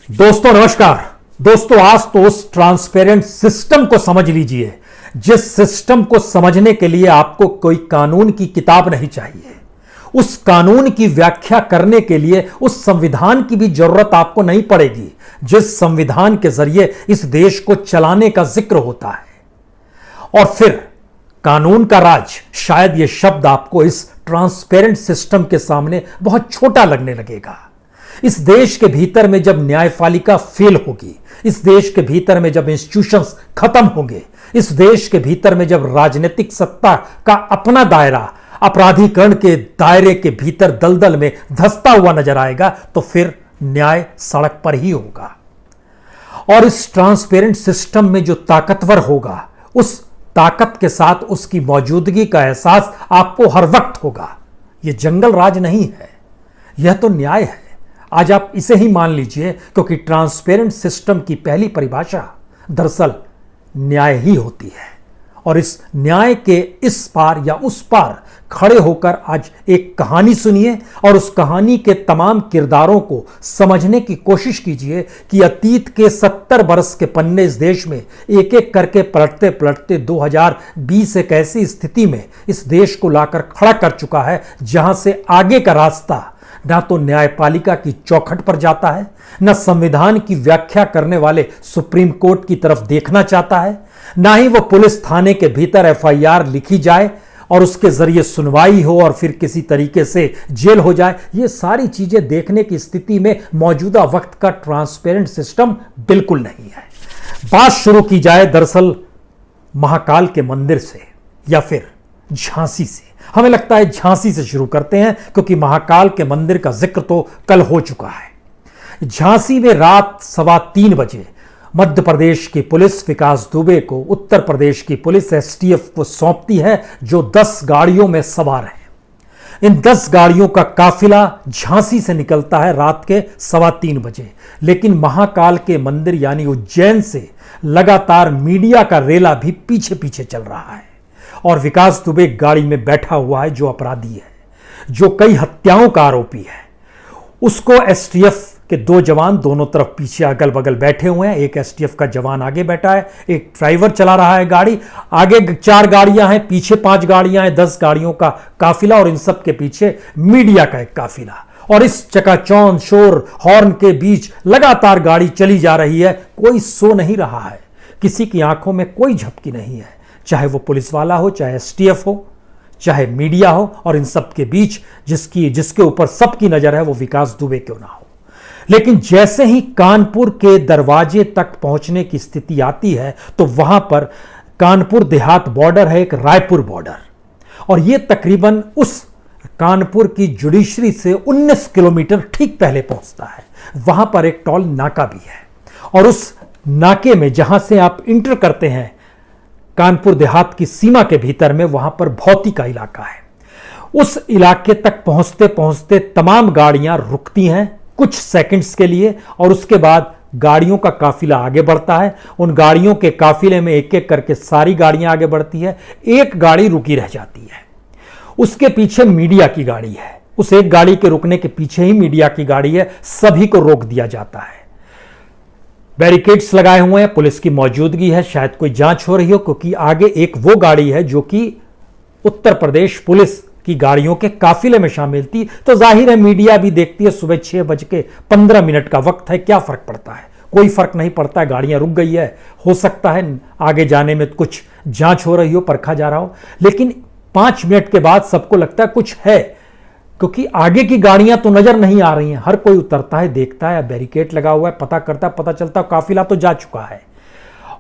दोस्तों नमस्कार। दोस्तों आज तो उस ट्रांसपेरेंट सिस्टम को समझ लीजिए जिस सिस्टम को समझने के लिए आपको कोई कानून की किताब नहीं चाहिए। उस कानून की व्याख्या करने के लिए उस संविधान की भी जरूरत आपको नहीं पड़ेगी जिस संविधान के जरिए इस देश को चलाने का जिक्र होता है। और फिर कानून का राज, शायद यह शब्द आपको इस ट्रांसपेरेंट सिस्टम के सामने बहुत छोटा लगने लगेगा। इस देश के भीतर में जब न्यायपालिका फेल होगी, इस देश के भीतर में जब इंस्टीट्यूशंस खत्म होंगे, इस देश के भीतर में जब राजनीतिक सत्ता का अपना दायरा अपराधीकरण के दायरे के भीतर दलदल में धंसता हुआ नजर आएगा, तो फिर न्याय सड़क पर ही होगा। और इस ट्रांसपेरेंट सिस्टम में जो ताकतवर होगा, उस ताकत के साथ उसकी मौजूदगी का एहसास आपको हर वक्त होगा। यह जंगल राज नहीं है, यह तो न्याय है। आज आप इसे ही मान लीजिए, क्योंकि ट्रांसपेरेंट सिस्टम की पहली परिभाषा दरअसल न्याय ही होती है। और इस न्याय के इस पार या उस पार खड़े होकर आज एक कहानी सुनिए और उस कहानी के तमाम किरदारों को समझने की कोशिश कीजिए कि अतीत के 70 बरस के पन्ने इस देश में एक एक करके पलटते पलटते 2020 एक ऐसी स्थिति में इस देश को लाकर खड़ा कर चुका है जहां से आगे का रास्ता ना तो न्यायपालिका की चौखट पर जाता है, न संविधान की व्याख्या करने वाले सुप्रीम कोर्ट की तरफ देखना चाहता है, ना ही वो पुलिस थाने के भीतर एफआईआर लिखी जाए और उसके जरिए सुनवाई हो और फिर किसी तरीके से जेल हो जाए। ये सारी चीजें देखने की स्थिति में मौजूदा वक्त का ट्रांसपेरेंट सिस्टम बिल्कुल नहीं है। बात शुरू की जाए दरअसल महाकाल के मंदिर से या फिर झांसी से। हमें लगता है झांसी से शुरू करते हैं, क्योंकि महाकाल के मंदिर का जिक्र तो कल हो चुका है। झांसी में रात 3:15 बजे मध्य प्रदेश की पुलिस विकास दुबे को उत्तर प्रदेश की पुलिस एसटीएफ को सौंपती है, जो 10 गाड़ियों में सवार है। इन 10 गाड़ियों का काफिला झांसी से निकलता है रात के 3:15 बजे, लेकिन महाकाल के मंदिर यानी उज्जैन से लगातार मीडिया का रेला भी पीछे पीछे चल रहा है। और विकास दुबे गाड़ी में बैठा हुआ है, जो अपराधी है, जो कई हत्याओं का आरोपी है। उसको एसटीएफ के 2 जवान दोनों तरफ पीछे अगल बगल बैठे हुए हैं। एक एसटीएफ का जवान आगे बैठा है, एक ड्राइवर चला रहा है गाड़ी। आगे 4 गाड़ियां हैं, पीछे 5 गाड़ियां हैं, 10 गाड़ियों का काफिला और इन सब के पीछे मीडिया का एक काफिला। और इस चकाचौंध शोर हॉर्न के बीच लगातार गाड़ी चली जा रही है। कोई सो नहीं रहा है, किसी की आंखों में कोई झपकी नहीं है, चाहे वो पुलिस वाला हो, चाहे एसटीएफ हो, चाहे मीडिया हो। और इन सब के बीच जिसके ऊपर सबकी नजर है वो विकास दुबे क्यों ना हो। लेकिन जैसे ही कानपुर के दरवाजे तक पहुंचने की स्थिति आती है, तो वहां पर कानपुर देहात बॉर्डर है, एक रायपुर बॉर्डर, और ये तकरीबन उस कानपुर की जुडिशरी से 19 किलोमीटर ठीक पहले पहुंचता है। वहां पर एक टोल नाका भी है, और उस नाके में जहां से आप इंटर करते हैं कानपुर देहात की सीमा के भीतर में, वहां पर भौती का इलाका है। उस इलाके तक पहुंचते पहुंचते तमाम गाड़ियां रुकती हैं कुछ सेकंड्स के लिए, और उसके बाद गाड़ियों का काफिला आगे बढ़ता है। उन गाड़ियों के काफिले में एक एक करके सारी गाड़ियां आगे बढ़ती है। एक गाड़ी रुकी रह जाती है, उसके पीछे मीडिया की गाड़ी है। उस एक गाड़ी के रुकने के पीछे ही मीडिया की गाड़ी है। सभी को रोक दिया जाता है, बैरिकेड्स लगाए हुए हैं, पुलिस की मौजूदगी है, शायद कोई जांच हो रही हो, क्योंकि आगे एक वो गाड़ी है जो कि उत्तर प्रदेश पुलिस की गाड़ियों के काफिले में शामिल थी। तो जाहिर है मीडिया भी देखती है, सुबह 6:15 का वक्त है, क्या फर्क पड़ता है? कोई फर्क नहीं पड़ता है, गाड़ियां रुक गई है, हो सकता है आगे जाने में कुछ जांच हो रही हो, परखा जा रहा हो। लेकिन 5 मिनट के बाद सबको लगता है कुछ है, क्योंकि आगे की गाड़ियां तो नजर नहीं आ रही हैं। हर कोई उतरता है, देखता है, बैरिकेड लगा हुआ है, पता करता है, पता चलता है काफिला तो जा चुका है।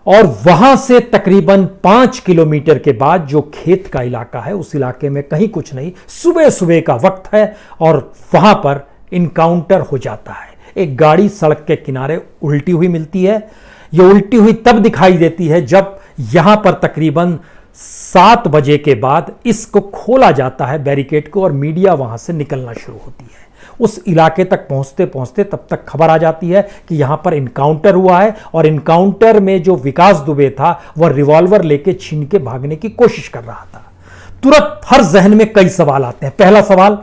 और वहां से तकरीबन 5 किलोमीटर के बाद जो खेत का इलाका है, उस इलाके में कहीं कुछ नहीं, सुबह सुबह का वक्त है, और वहां पर इनकाउंटर हो जाता है। एक गाड़ी सड़क के किनारे उल्टी हुई मिलती है। यह उल्टी हुई तब दिखाई देती है जब यहां पर तकरीबन 7 बजे के बाद इसको खोला जाता है बैरिकेड को, और मीडिया वहां से निकलना शुरू होती है। उस इलाके तक पहुंचते पहुंचते तब तक खबर आ जाती है कि यहां पर इनकाउंटर हुआ है, और इनकाउंटर में जो विकास दुबे था वह रिवॉल्वर लेके छीन के भागने की कोशिश कर रहा था। तुरंत हर जहन में कई सवाल आते हैं। पहला सवाल,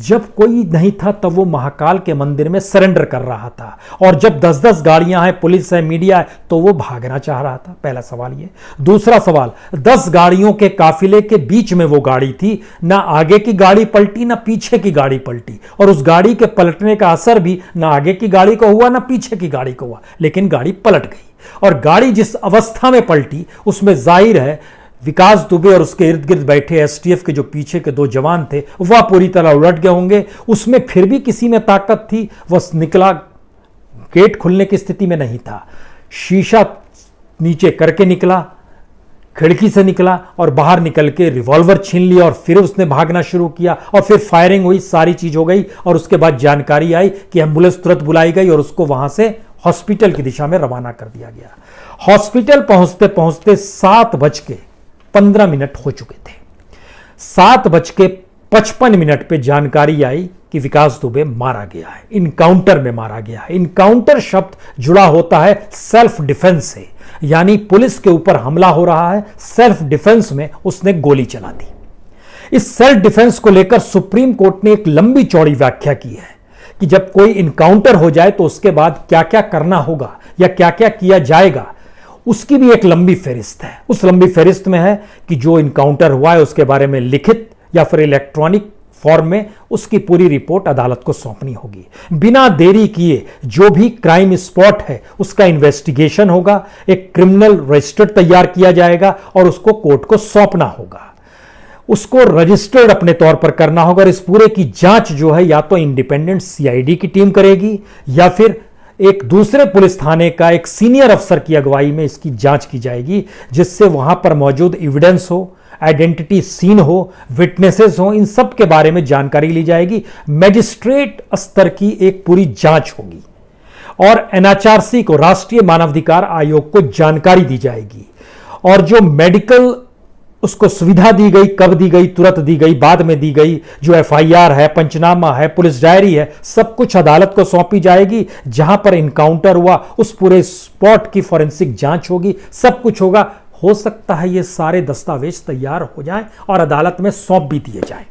जब कोई नहीं था तब वो महाकाल के मंदिर में सरेंडर कर रहा था, और जब 10-10 गाड़ियां हैं, पुलिस है, मीडिया है, तो वो भागना चाह रहा था। पहला सवाल ये। दूसरा सवाल, 10 गाड़ियों के काफिले के बीच में वो गाड़ी थी, ना आगे की गाड़ी पलटी ना पीछे की गाड़ी पलटी, और उस गाड़ी के पलटने का असर भी ना आगे की गाड़ी को हुआ ना पीछे की गाड़ी को हुआ, लेकिन गाड़ी पलट गई। और गाड़ी जिस अवस्था में पलटी उसमें जाहिर है विकास दुबे और उसके इर्द गिर्द बैठे एसटीएफ के जो पीछे के 2 जवान थे वह पूरी तरह उलट गए होंगे। उसमें फिर भी किसी में ताकत थी, वह निकला, गेट खुलने की स्थिति में नहीं था, शीशा नीचे करके निकला, खिड़की से निकला और बाहर निकल के रिवॉल्वर छीन लिया, और फिर उसने भागना शुरू किया, और फिर फायरिंग हुई, सारी चीज हो गई। और उसके बाद जानकारी आई कि एम्बुलेंस तुरंत बुलाई गई और उसको वहां से हॉस्पिटल की दिशा में रवाना कर दिया गया। हॉस्पिटल पहुंचते पहुंचते 7:15 हो चुके थे। 7:55 पे जानकारी आई कि विकास दुबे मारा गया है, इनकाउंटर में मारा गया है। इनकाउंटर शब्द जुड़ा होता है सेल्फ डिफेंस से, यानी पुलिस के ऊपर हमला हो रहा है, सेल्फ डिफेंस में उसने गोली चला दी। इस सेल्फ डिफेंस को लेकर सुप्रीम कोर्ट ने एक लंबी चौड़ी व्याख्या की है कि जब कोई इनकाउंटर हो जाए तो उसके बाद क्या क्या करना होगा या क्या क्या किया जाएगा, उसकी भी एक लंबी फहरिस्त है। उस लंबी फहरिस्त में है कि जो इनकाउंटर हुआ है उसके बारे में लिखित या फिर इलेक्ट्रॉनिक फॉर्म में उसकी पूरी रिपोर्ट अदालत को सौंपनी होगी। बिना देरी किए जो भी क्राइम स्पॉट है उसका इन्वेस्टिगेशन होगा, एक क्रिमिनल रजिस्टर तैयार किया जाएगा और उसको कोर्ट को सौंपना होगा। उसको रजिस्टर्ड अपने तौर पर करना होगा, और इस पूरे की जांच जो है या तो इंडिपेंडेंट सीआईडी की टीम करेगी या फिर एक दूसरे पुलिस थाने का एक सीनियर अफसर की अगुवाई में इसकी जांच की जाएगी, जिससे वहां पर मौजूद एविडेंस हो, आइडेंटिटी सीन हो, विटनेसेस हो, इन सब के बारे में जानकारी ली जाएगी। मैजिस्ट्रेट स्तर की एक पूरी जांच होगी और एनएचआरसी को, राष्ट्रीय मानवाधिकार आयोग को जानकारी दी जाएगी, और जो मेडिकल उसको सुविधा दी गई, कब दी गई, तुरंत दी गई, बाद में दी गई, जो एफआईआर है, पंचनामा है, पुलिस डायरी है, सब कुछ अदालत को सौंपी जाएगी। जहां पर इनकाउंटर हुआ उस पूरे स्पॉट की फॉरेंसिक जांच होगी, सब कुछ होगा। हो सकता है ये सारे दस्तावेज तैयार हो जाएं और अदालत में सौंप भी दिए जाएं।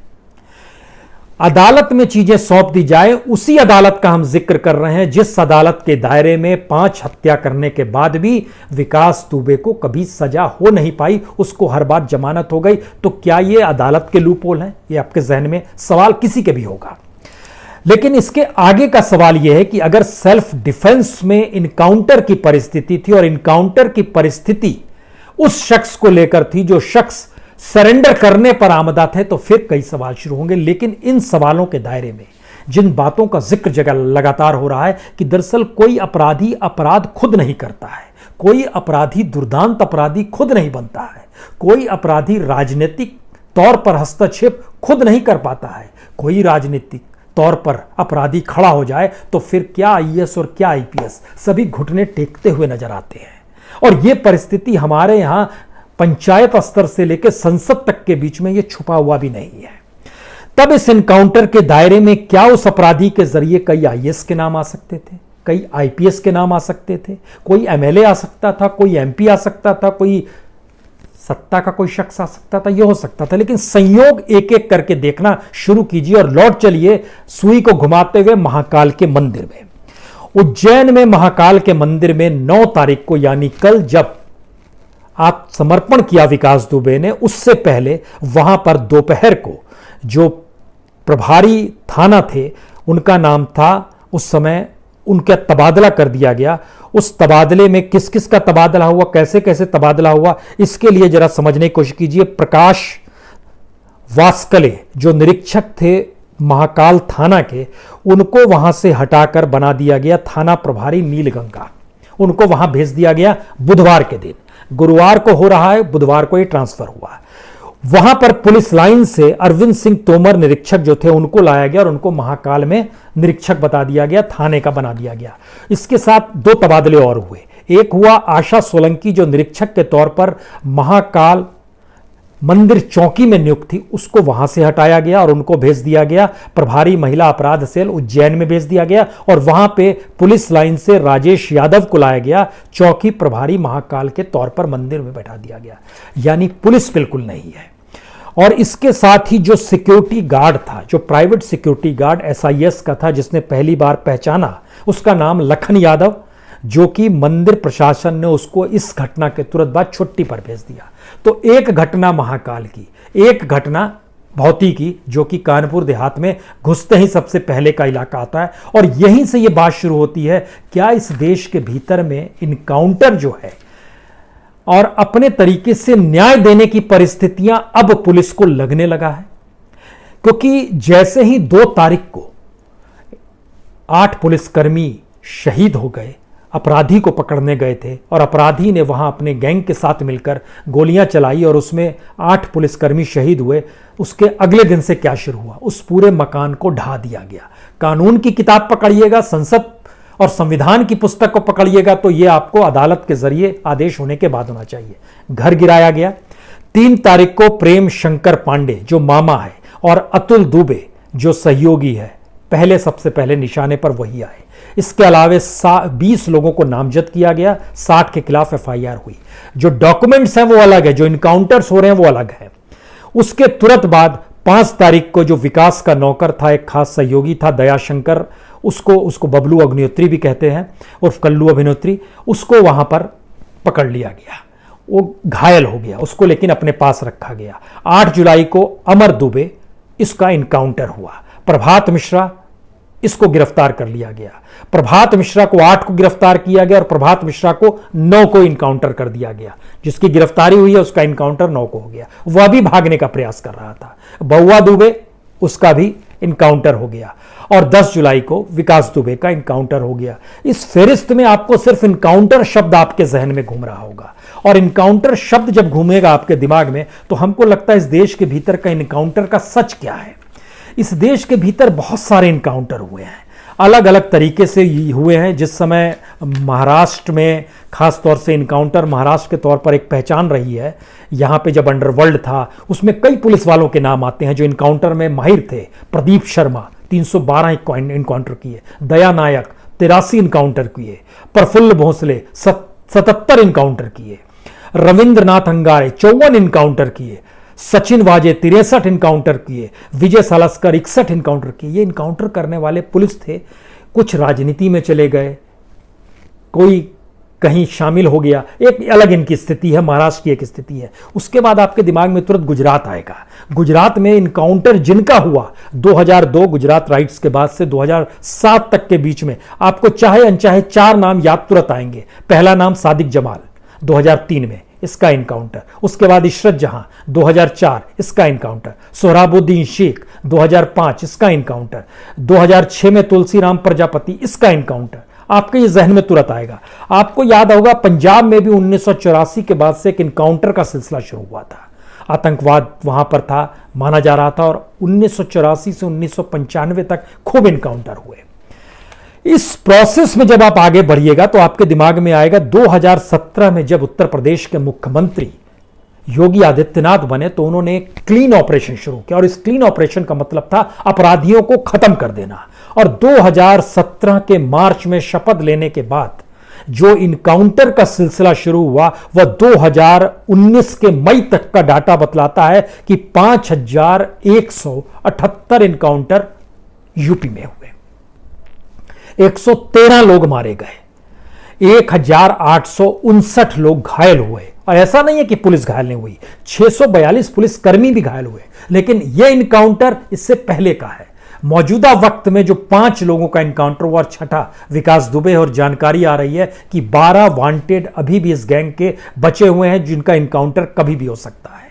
अदालत में चीजें सौंप दी जाए, उसी अदालत का हम जिक्र कर रहे हैं जिस अदालत के दायरे में 5 हत्या करने के बाद भी विकास दुबे को कभी सजा हो नहीं पाई, उसको हर बार जमानत हो गई। तो क्या ये अदालत के लूपहोल हैं? ये आपके जहन में सवाल किसी के भी होगा। लेकिन इसके आगे का सवाल यह है कि अगर सेल्फ डिफेंस में इनकाउंटर की परिस्थिति थी और इनकाउंटर की परिस्थिति उस शख्स को लेकर थी जो शख्स सरेंडर करने पर आमदा थे, तो फिर कई सवाल शुरू होंगे। लेकिन इन सवालों के दायरे में जिन बातों का जिक्र जगह लगातार हो रहा है कि दरअसल कोई अपराधी अपराध खुद नहीं करता है, कोई अपराधी दुर्दांत अपराधी खुद नहीं बनता है, कोई अपराधी राजनीतिक तौर पर हस्तक्षेप खुद नहीं कर पाता है, कोई राजनीतिक तौर पर अपराधी खड़ा हो जाए तो फिर क्या आईएएस और क्या आईपीएस सभी घुटने टेकते हुए नजर आते हैं। और यह परिस्थिति हमारे यहां पंचायत स्तर से लेकर संसद तक के बीच में यह छुपा हुआ भी नहीं है। तब इस एनकाउंटर के दायरे में क्या उस अपराधी के जरिए कई आईएएस के नाम आ सकते थे, कई आईपीएस के नाम आ सकते थे, कोई एमएलए आ सकता था, कोई एमपी आ सकता था, कोई सत्ता का कोई शख्स आ सकता था, यह हो सकता था। लेकिन संयोग एक एक करके देखना शुरू कीजिए और लौट चलिए सुई को घुमाते हुए महाकाल के मंदिर में। उज्जैन में महाकाल के मंदिर में 9 तारीख को, यानी कल, जब आप समर्पण किया विकास दुबे ने, उससे पहले वहां पर दोपहर को जो प्रभारी थाना थे, उनका नाम था, उस समय उनका तबादला कर दिया गया। उस तबादले में किस किस का तबादला हुआ, कैसे कैसे तबादला हुआ, इसके लिए जरा समझने की कोशिश कीजिए। प्रकाश वास्कले जो निरीक्षक थे महाकाल थाना के, उनको वहां से हटाकर बना दिया गया थाना प्रभारी नीलगंगा। उनको वहां भेज दिया गया बुधवार के दिन। गुरुवार को हो रहा है, बुधवार को ये ट्रांसफर हुआ। वहां पर पुलिस लाइन से अरविंद सिंह तोमर निरीक्षक जो थे उनको लाया गया और उनको महाकाल में निरीक्षक बता दिया गया, थाने का बना दिया गया। इसके साथ 2 तबादले और हुए। एक हुआ आशा सोलंकी जो निरीक्षक के तौर पर महाकाल मंदिर चौकी में नियुक्त थी, उसको वहां से हटाया गया और उनको भेज दिया गया प्रभारी महिला अपराध सेल उज्जैन में भेज दिया गया, और वहां पे पुलिस लाइन से राजेश यादव को लाया गया, चौकी प्रभारी महाकाल के तौर पर मंदिर में बैठा दिया गया। यानी पुलिस बिल्कुल नहीं है। और इसके साथ ही जो सिक्योरिटी गार्ड था, जो प्राइवेट सिक्योरिटी गार्ड एसआईएस का था, जिसने पहली बार पहचाना, उसका नाम लखन यादव, जो कि मंदिर प्रशासन ने उसको इस घटना के तुरंत बाद छुट्टी पर भेज दिया। तो एक घटना महाकाल की, एक घटना भौती की, जो कि कानपुर देहात में घुसते ही सबसे पहले का इलाका आता है। और यहीं से यह बात शुरू होती है, क्या इस देश के भीतर में इनकाउंटर जो है और अपने तरीके से न्याय देने की परिस्थितियां अब पुलिस को लगने लगा है। क्योंकि जैसे ही 2 तारीख को 8 पुलिसकर्मी शहीद हो गए, अपराधी को पकड़ने गए थे और अपराधी ने वहां अपने गैंग के साथ मिलकर गोलियां चलाई और उसमें 8 पुलिसकर्मी शहीद हुए, उसके अगले दिन से क्या शुरू हुआ? उस पूरे मकान को ढा दिया गया। कानून की किताब पकड़िएगा, संसद और संविधान की पुस्तक को पकड़िएगा तो यह आपको अदालत के जरिए आदेश होने के बाद होना चाहिए। घर गिराया गया। 3 तारीख को प्रेम शंकर पांडे जो मामा है और अतुल दुबे जो सहयोगी है, सबसे पहले निशाने पर वही आए। इसके अलावा 20 लोगों को नामजद किया गया, 60 के खिलाफ एफआईआर हुई। जो डॉक्यूमेंट्स हैं वो अलग है, जो इनकाउंटर्स हो रहे हैं वो अलग है। उसके तुरंत बाद 5 तारीख को जो विकास का नौकर था, एक खास सहयोगी था दयाशंकर, उसको बबलू अग्निहोत्री भी कहते हैं, उर्फ कल्लू अभिनेत्री, उसको वहां पर पकड़ लिया गया। वो घायल हो गया, उसको लेकिन अपने पास रखा गया। 8 जुलाई को अमर दुबे, इसका इनकाउंटर हुआ। प्रभात मिश्रा, इसको गिरफ्तार कर लिया गया। प्रभात मिश्रा को 8 को गिरफ्तार किया गया और प्रभात मिश्रा को 9 को इनकाउंटर कर दिया गया। जिसकी गिरफ्तारी हुई है उसका इनकाउंटर 9 को हो गया। वह भी भागने का प्रयास कर रहा था। बहुआ दुबे, उसका भी इनकाउंटर हो गया। और 10 जुलाई को विकास दुबे का इनकाउंटर हो गया। इस फेरिस्त में आपको सिर्फ इनकाउंटर शब्द आपके जहन में घूम रहा होगा, और इनकाउंटर शब्द जब घूमेगा आपके दिमाग में तो हमको लगता है इस देश के भीतर का इनकाउंटर का सच क्या है। इस देश के भीतर बहुत सारे इनकाउंटर हुए हैं, अलग अलग तरीके से हुए हैं। जिस समय महाराष्ट्र में खास तौर से इनकाउंटर महाराष्ट्र के तौर पर एक पहचान रही है, यहाँ पे जब अंडरवर्ल्ड था उसमें कई पुलिस वालों के नाम आते हैं जो इनकाउंटर में माहिर थे। प्रदीप शर्मा 312 इनकाउंटर किए, दया नायक 83 इनकाउंटर किए, प्रफुल्ल भोसले 77 इनकाउंटर किए, रविंद्रनाथ अंगारे 54 इनकाउंटर किए, सचिन वाजे 63 इनकाउंटर किए, विजय सालस्कर 61 इनकाउंटर किए। ये इनकाउंटर करने वाले पुलिस थे। कुछ राजनीति में चले गए, कोई कहीं शामिल हो गया, एक अलग इनकी स्थिति है, महाराष्ट्र की एक स्थिति है। उसके बाद आपके दिमाग में तुरंत गुजरात आएगा। गुजरात में इनकाउंटर जिनका हुआ 2002 गुजरात राइट्स के बाद से 2007 तक के बीच में, आपको चाहे अनचाहे 4 नाम याद तुरंत आएंगे। पहला नाम सादिक जमाल 2003 में, इसका इनकाउंटर। उसके बाद इशरत जहां 2004, इसका इनकाउंटर। सोहराबुद्दीन शेख 2005, इसका इनकाउंटर। 2006 में तुलसीराम प्रजापति, इसका इनकाउंटर। आपके ये जहन में तुरंत आएगा। आपको याद होगा पंजाब में भी 1984 के बाद से एक इनकाउंटर का सिलसिला शुरू हुआ था। आतंकवाद वहां पर था माना जा रहा था, और 1984 से 1995 तक खूब इनकाउंटर हुए। इस प्रोसेस में जब आप आगे बढ़िएगा तो आपके दिमाग में आएगा 2017 में जब उत्तर प्रदेश के मुख्यमंत्री योगी आदित्यनाथ बने तो उन्होंने एक क्लीन ऑपरेशन शुरू किया, और इस क्लीन ऑपरेशन का मतलब था अपराधियों को खत्म कर देना। और 2017 के मार्च में शपथ लेने के बाद जो इनकाउंटर का सिलसिला शुरू हुआ वह 2019 के मई तक का डाटा बतलाता है कि 5178 इनकाउंटर यूपी में हुए, 113 लोग मारे गए, 1859 लोग घायल हुए। और ऐसा नहीं है कि पुलिस घायल नहीं हुई, 642 पुलिसकर्मी भी घायल हुए। लेकिन यह इनकाउंटर इससे पहले का है। मौजूदा वक्त में जो 5 लोगों का इनकाउंटर हुआ और छठा विकास दुबे, और जानकारी आ रही है कि 12 वांटेड अभी भी इस गैंग के बचे हुए हैं जिनका इनकाउंटर कभी भी हो सकता है।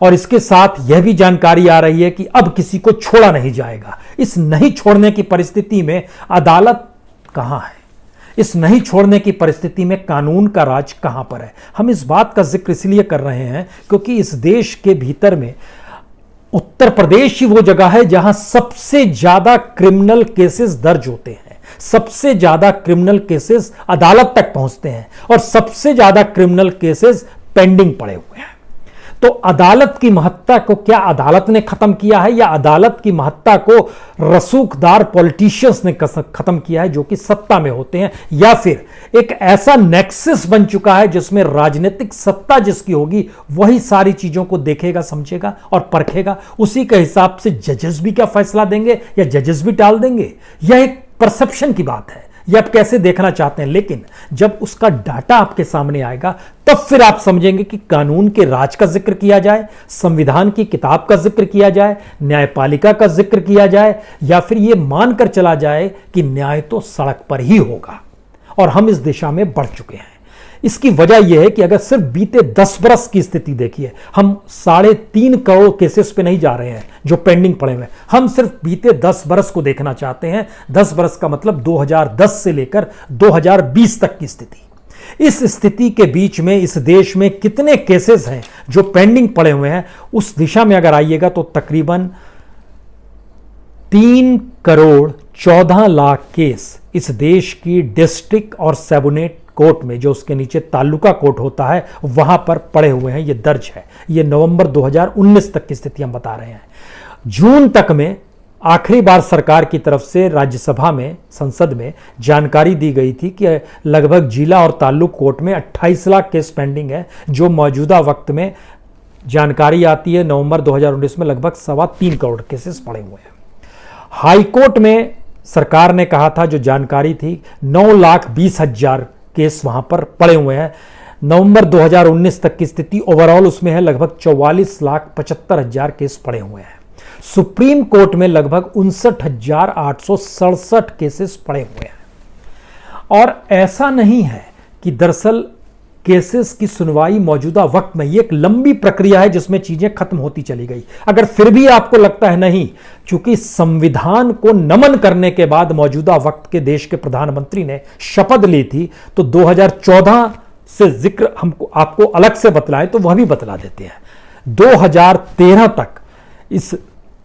और इसके साथ यह भी जानकारी आ रही है कि अब किसी को छोड़ा नहीं जाएगा। इस नहीं छोड़ने की परिस्थिति में अदालत कहां है? इस नहीं छोड़ने की परिस्थिति में कानून का राज कहां पर है? हम इस बात का जिक्र इसलिए कर रहे हैं क्योंकि इस देश के भीतर में उत्तर प्रदेश ही वो जगह है जहां सबसे ज्यादा क्रिमिनल केसेस दर्ज होते हैं, सबसे ज्यादा क्रिमिनल केसेस अदालत तक पहुंचते हैं, और सबसे ज्यादा क्रिमिनल केसेस पेंडिंग पड़े हुए हैं। तो अदालत की महत्ता को क्या अदालत ने खत्म किया है, या अदालत की महत्ता को रसूखदार पॉलिटिशियंस ने खत्म किया है जो कि सत्ता में होते हैं, या फिर एक ऐसा नेक्सस बन चुका है जिसमें राजनीतिक सत्ता जिसकी होगी वही सारी चीजों को देखेगा, समझेगा और परखेगा, उसी के हिसाब से जजेस भी क्या फैसला देंगे या जजेस भी टाल देंगे। यह एक परसेप्शन की बात है, ये आप कैसे देखना चाहते हैं। लेकिन जब उसका डाटा आपके सामने आएगा तब फिर आप समझेंगे कि कानून के राज का जिक्र किया जाए, संविधान की किताब का जिक्र किया जाए, न्यायपालिका का जिक्र किया जाए, या फिर यह मानकर चला जाए कि न्याय तो सड़क पर ही होगा। और हम इस दिशा में बढ़ चुके हैं। इसकी वजह यह है कि अगर सिर्फ बीते 10 बरस की स्थिति देखिए, हम 3.5 करोड़ केसेस पे नहीं जा रहे हैं जो पेंडिंग पड़े हुए हैं, हम सिर्फ बीते 10 बरस को देखना चाहते हैं। 10 बरस का मतलब 2010 से लेकर 2020 तक की स्थिति। इस स्थिति के बीच में इस देश में कितने केसेस हैं जो पेंडिंग पड़े हुए हैं, उस दिशा में अगर आइएगा तो तकरीबन 3 करोड़ 14 लाख केस इस देश की डिस्ट्रिक्ट और सेबुनेट कोर्ट में, जो उसके नीचे तालुका कोर्ट होता है, वहां पर पड़े हुए हैं। ये दर्ज है। ये नवंबर 2019 तक की स्थिति हम बता रहे हैं। जून तक में आखिरी बार सरकार की तरफ से राज्यसभा में, संसद में जानकारी दी गई थी कि लगभग जिला और तालुक कोर्ट में 28 लाख केस पेंडिंग है, जो मौजूदा वक्त में जानकारी आती है नवंबर 2019 में लगभग 3.25 करोड़ केसेस पड़े हुए हैं। हाई कोर्ट में सरकार ने कहा था, जो जानकारी थी, 9,20,000 केस वहां पर पड़े हुए हैं। नवंबर 2019 तक की स्थिति ओवरऑल उसमें है लगभग 44,75,000 केस पड़े हुए हैं। सुप्रीम कोर्ट में लगभग 59,867 केसेस पड़े हुए हैं। और ऐसा नहीं है कि दरअसल केसेस की सुनवाई मौजूदा वक्त में, ये एक लंबी प्रक्रिया है जिसमें चीजें खत्म होती चली गई। अगर फिर भी आपको लगता है नहीं, क्योंकि संविधान को नमन करने के बाद मौजूदा वक्त के देश के प्रधानमंत्री ने शपथ ली थी, तो 2014 से जिक्र हमको आपको अलग से बतलाएं तो वह भी बतला देते हैं। 2013 तक इस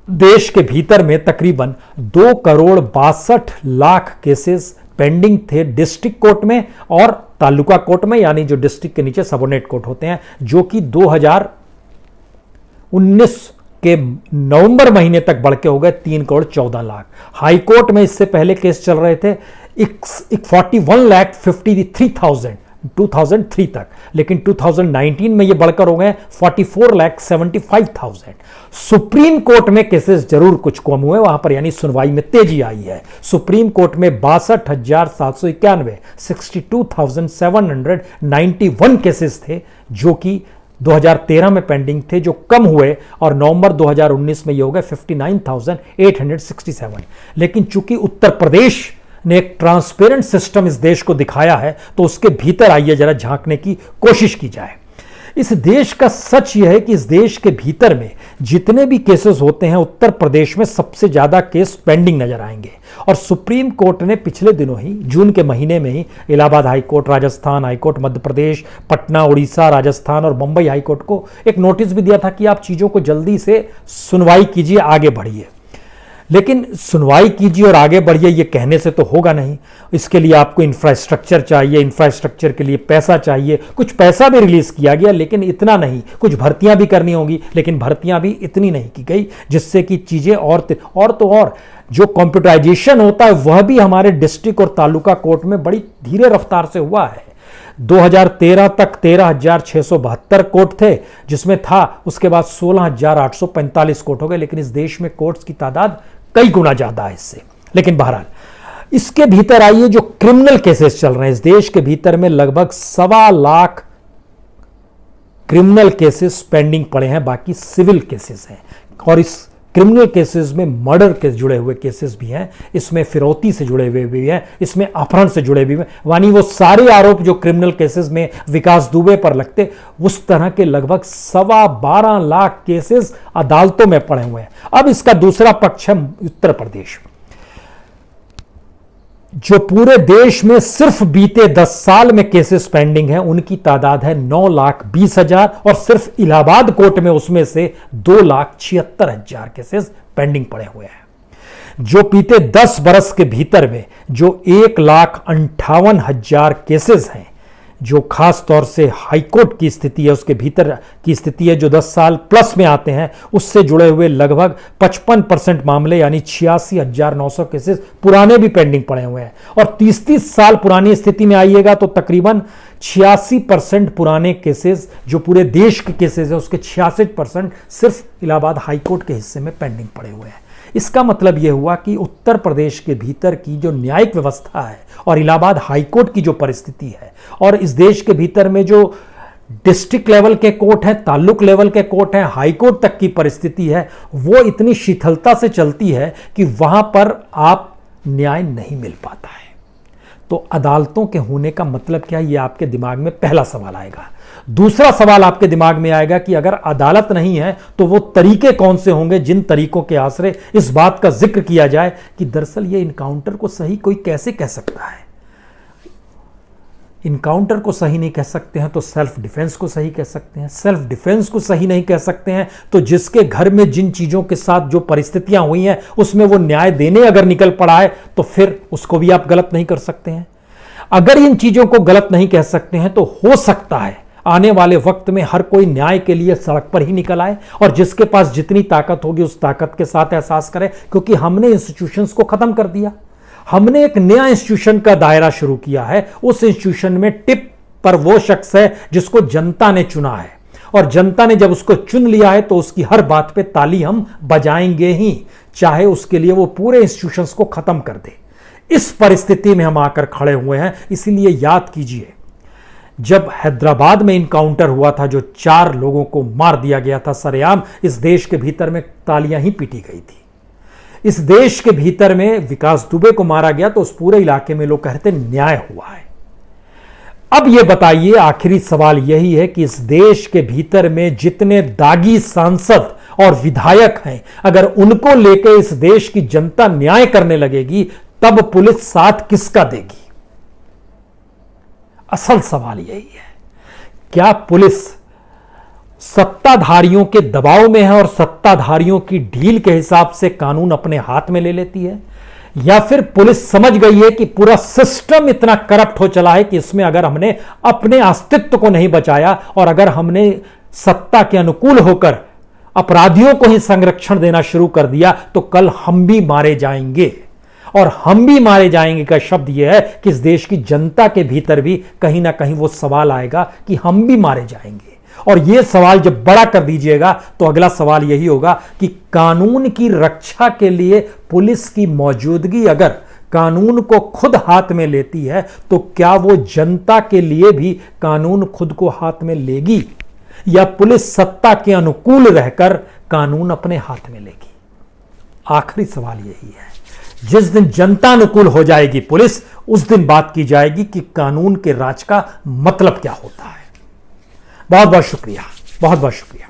देश के भीतर में तकरीबन 2 करोड़ 62 लाख केसेस पेंडिंग थे डिस्ट्रिक्ट कोर्ट में और तालुका कोर्ट में, यानी जो डिस्ट्रिक्ट के नीचे सबोर्डिनेट कोर्ट होते हैं, जो कि 2019 के नवंबर महीने तक बढ़ के हो गए 3 करोड़ 14 लाख। हाई कोर्ट में इससे पहले केस चल रहे थे 41,53,000 2003 तक, लेकिन 2019 में ये बढ़कर हो गए 44,75,000। सुप्रीम कोर्ट में केसेस जरूर कुछ कम हुए वहां पर, यानी सुनवाई में तेजी आई है। सुप्रीम कोर्ट में 62,791 62,791 केसेस थे जो कि 2013 में पेंडिंग थे, जो कम हुए, और नवंबर 2019 में ये हो गए 59,867। लेकिन चूंकि उत्तर प्रदेश ने एक ट्रांसपेरेंट सिस्टम इस देश को दिखाया है, तो उसके भीतर आइए जरा झांकने की कोशिश की जाए। इस देश का सच यह है कि इस देश के भीतर में जितने भी केसेस होते हैं, उत्तर प्रदेश में सबसे ज्यादा केस पेंडिंग नजर आएंगे। और सुप्रीम कोर्ट ने पिछले दिनों ही, जून के महीने में ही, Allahabad high court, Rajasthan high court, Madhya Pradesh, Patna, Orissa, Rajasthan और मुंबई हाई कोर्ट को एक नोटिस भी दिया था कि आप चीजों को जल्दी से सुनवाई कीजिए, आगे बढ़िए। लेकिन सुनवाई कीजिए और आगे बढ़िए ये कहने से तो होगा नहीं। इसके लिए आपको इंफ्रास्ट्रक्चर चाहिए, इंफ्रास्ट्रक्चर के लिए पैसा चाहिए। कुछ पैसा भी रिलीज किया गया, लेकिन इतना नहीं। कुछ भर्तियां भी करनी होंगी, लेकिन भर्तियां भी इतनी नहीं की गई जिससे कि चीजें और जो कंप्यूटराइजेशन होता है वह भी हमारे डिस्ट्रिक्ट और तालुका कोर्ट में बड़ी धीरे रफ्तार से हुआ है। 2013 तक 13,672 कोर्ट थे जिसमें था, उसके बाद 16,845 कोर्ट हो गए। लेकिन इस देश में कोर्ट्स की तादाद कई गुना ज्यादा है इससे। लेकिन बहरहाल इसके भीतर आइए, जो क्रिमिनल केसेस चल रहे हैं इस देश के भीतर में, लगभग 1.25 लाख क्रिमिनल केसेस पेंडिंग पड़े हैं, बाकी सिविल केसेस हैं। और इस क्रिमिनल केसेस में मर्डर के जुड़े हुए केसेस भी हैं, इसमें फिरौती से जुड़े हुए भी हैं, इसमें अपहरण से जुड़े भी हैं, यानी वो सारे आरोप जो क्रिमिनल केसेस में विकास दुबे पर लगते, उस तरह के लगभग 12.25 लाख केसेस अदालतों में पड़े हुए हैं। अब इसका दूसरा पक्ष है उत्तर प्रदेश, जो पूरे देश में सिर्फ बीते 10 साल में केसेस पेंडिंग हैं, उनकी तादाद है 9,20,000, और सिर्फ इलाहाबाद कोर्ट में उसमें से 2,76,000 केसेस पेंडिंग पड़े हुए हैं। जो बीते 10 बरस के भीतर में जो 1,58,000 केसेस हैं जो खास तौर से हाईकोर्ट की स्थिति है, उसके भीतर की स्थिति है, जो 10 साल प्लस में आते हैं, उससे जुड़े हुए लगभग 55% मामले यानी 86,900 केसेस पुराने भी पेंडिंग पड़े हुए हैं। और 30 साल पुरानी स्थिति में आइएगा तो तकरीबन 86% पुराने केसेस, जो पूरे देश के केसेस है उसके 66% सिर्फ इलाहाबाद हाईकोर्ट के हिस्से में पेंडिंग पड़े हुए हैं। इसका मतलब यह हुआ कि उत्तर प्रदेश के भीतर की जो न्यायिक व्यवस्था है और इलाहाबाद हाईकोर्ट की जो परिस्थिति है और इस देश के भीतर में जो डिस्ट्रिक्ट लेवल के कोर्ट हैं, ताल्लुक लेवल के कोर्ट हैं, हाईकोर्ट तक की परिस्थिति है, वो इतनी शिथिलता से चलती है कि वहां पर आप न्याय नहीं मिल पाता है। तो अदालतों के होने का मतलब क्या है, ये आपके दिमाग में पहला सवाल आएगा। दूसरा सवाल आपके दिमाग में आएगा कि अगर अदालत नहीं है तो वो तरीके कौन से होंगे जिन तरीकों के आश्रय इस बात का जिक्र किया जाए कि दरअसल ये इनकाउंटर को सही कोई कैसे कह सकता है। इनकाउंटर को सही नहीं कह सकते हैं तो सेल्फ डिफेंस को सही कह सकते हैं, सेल्फ डिफेंस को सही नहीं कह सकते हैं तो जिसके घर में जिन चीजों के साथ जो परिस्थितियां हुई हैं उसमें वो न्याय देने अगर निकल पड़ा है तो फिर उसको भी आप गलत नहीं कर सकते हैं। अगर इन चीजों को गलत नहीं कह सकते हैं तो हो सकता है आने वाले वक्त में हर कोई न्याय के लिए सड़क पर ही निकल आए और जिसके पास जितनी ताकत होगी उस ताकत के साथ एहसास करे, क्योंकि हमने इंस्टीट्यूशंस को खत्म कर दिया। हमने एक नया इंस्टीट्यूशन का दायरा शुरू किया है। उस इंस्टीट्यूशन में टिप पर वो शख्स है जिसको जनता ने चुना है और जनता ने जब उसको चुन लिया है तो उसकी हर बात पे ताली हम बजाएंगे ही, चाहे उसके लिए वो पूरे इंस्टीट्यूशंस को खत्म कर दे। इस परिस्थिति में हम आकर खड़े हुए हैं। इसीलिए याद कीजिए, जब हैदराबाद में इनकाउंटर हुआ था, जो 4 लोगों को मार दिया गया था सरेआम, इस देश के भीतर में तालियां ही पीटी गई थी। इस देश के भीतर में विकास दुबे को मारा गया तो उस पूरे इलाके में लोग कहते न्याय हुआ है। अब यह बताइए, आखिरी सवाल यही है कि इस देश के भीतर में जितने दागी सांसद और विधायक हैं, अगर उनको लेकर इस देश की जनता न्याय करने लगेगी तब पुलिस साथ किसका देगी? असल सवाल यही है। क्या पुलिस सत्ताधारियों के दबाव में है और सत्ताधारियों की ढील के हिसाब से कानून अपने हाथ में ले लेती है, या फिर पुलिस समझ गई है कि पूरा सिस्टम इतना करप्ट हो चला है कि इसमें अगर हमने अपने अस्तित्व को नहीं बचाया और अगर हमने सत्ता के अनुकूल होकर अपराधियों को ही संरक्षण देना शुरू कर दिया तो कल हम भी मारे जाएंगे। और हम भी मारे जाएंगे का शब्द यह है कि इस देश की जनता के भीतर भी कहीं ना कहीं वो सवाल आएगा कि हम भी मारे जाएंगे। और यह सवाल जब बड़ा कर दीजिएगा तो अगला सवाल यही होगा कि कानून की रक्षा के लिए पुलिस की मौजूदगी अगर कानून को खुद हाथ में लेती है तो क्या वो जनता के लिए भी कानून खुद को हाथ में लेगी, या पुलिस सत्ता के अनुकूल रहकर कानून अपने हाथ में लेगी? आखिरी सवाल यही है। जिस दिन जनता अनुकूल हो जाएगी पुलिस, उस दिन बात की जाएगी कि कानून के राज का मतलब क्या होता है। बहुत बहुत शुक्रिया, बहुत बहुत शुक्रिया।